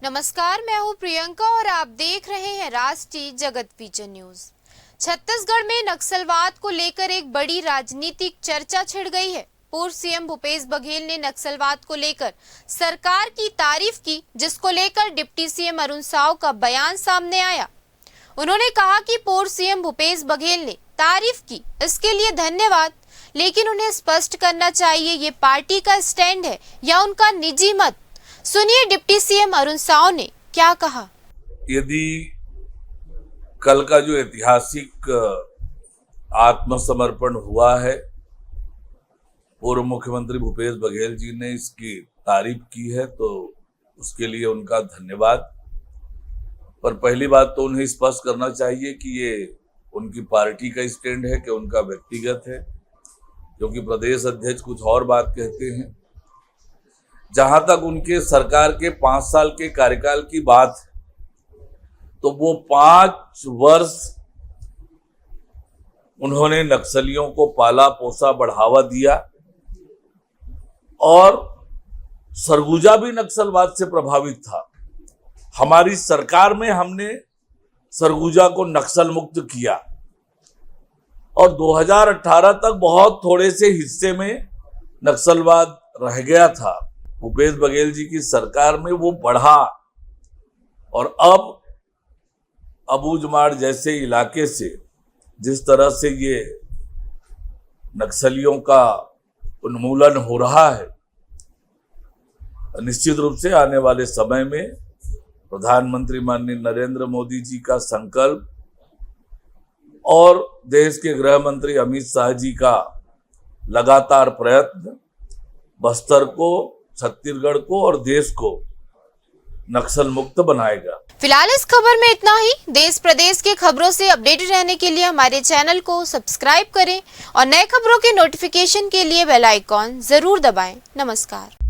नमस्कार, मैं हूं प्रियंका और आप देख रहे हैं राष्ट्रीय जगत विजन न्यूज। छत्तीसगढ़ में नक्सलवाद को लेकर एक बड़ी राजनीतिक चर्चा छिड़ गई है। पूर्व सीएम भूपेश बघेल ने नक्सलवाद को लेकर सरकार की तारीफ की, जिसको लेकर डिप्टी सीएम अरुण साव का बयान सामने आया। उन्होंने कहा कि पूर्व सीएम भूपेश बघेल ने तारीफ की, इसके लिए धन्यवाद, लेकिन उन्हें स्पष्ट करना चाहिए ये पार्टी का स्टैंड है या उनका निजी मत। सुनिए डिप्टी सीएम अरुण साव ने क्या कहा। यदि कल का जो ऐतिहासिक आत्मसमर्पण हुआ है, पूर्व मुख्यमंत्री भूपेश बघेल जी ने इसकी तारीफ की है, तो उसके लिए उनका धन्यवाद। पर पहली बात तो उन्हें स्पष्ट करना चाहिए कि ये उनकी पार्टी का स्टैंड है कि उनका व्यक्तिगत है, क्योंकि प्रदेश अध्यक्ष कुछ और बात कहते हैं। जहां तक उनके सरकार के 5 साल के कार्यकाल की बात है, तो वो 5 वर्ष उन्होंने नक्सलियों को पाला पोसा, बढ़ावा दिया, और सरगुजा भी नक्सलवाद से प्रभावित था। हमारी सरकार में हमने सरगुजा को नक्सल मुक्त किया और 2018 तक बहुत थोड़े से हिस्से में नक्सलवाद रह गया था। भूपेश बघेल जी की सरकार में वो बढ़ा और अब अबूझमाड़ जैसे इलाके से जिस तरह से ये नक्सलियों का उन्मूलन हो रहा है, निश्चित रूप से आने वाले समय में प्रधानमंत्री माननीय नरेंद्र मोदी जी का संकल्प और देश के गृह मंत्री अमित शाह जी का लगातार प्रयत्न बस्तर को, छत्तीसगढ़ को और देश को नक्सल मुक्त बनाएगा। फिलहाल इस खबर में इतना ही। देश प्रदेश के खबरों से अपडेटेड रहने के लिए हमारे चैनल को सब्सक्राइब करें और नए खबरों के नोटिफिकेशन के लिए बेल आइकॉन जरूर दबाएं। नमस्कार।